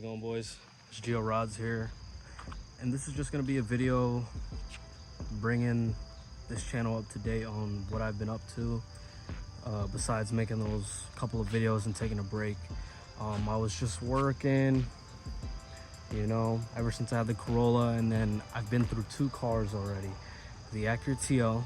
going, boys? It's GioRodz here, and this is just gonna be a video bringing this channel up to date on what I've been up to, besides making those couple of videos and taking a break. I was just working, you know, ever since I had the Corolla, and then I've been through two cars already. The Acura TL.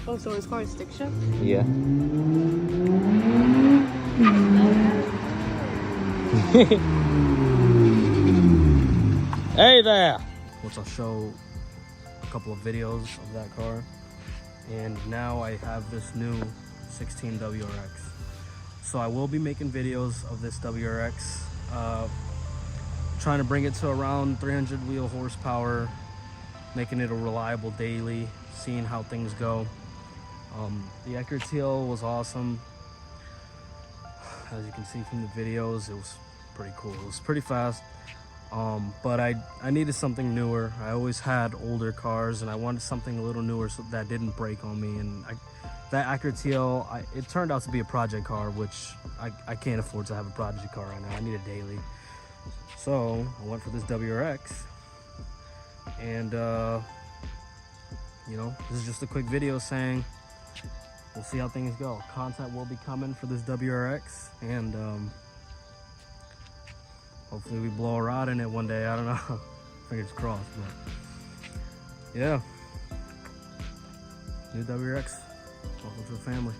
Oh, so his car is stick shift? Yeah. Hey there! Which I'll show a couple of videos of that car. And now I have this new 16 WRX. So I will be making videos of this WRX, trying to bring it to around 300 wheel horsepower, making it a reliable daily, seeing how things go. The Acura TL was awesome. As you can see from the videos, it was pretty cool. It was pretty fast, but I needed something newer. I always had older cars, and I wanted something a little newer so that didn't break on me. And that Acura TL, it turned out to be a project car, which I can't afford to have a project car right now. I need a daily. So I went for this WRX, and you know, this is just a quick video saying we'll see how things go. Content will be coming for this WRX, and hopefully we blow a rod in it one day. I don't know. Fingers crossed, but yeah. New WRX. Welcome to the family.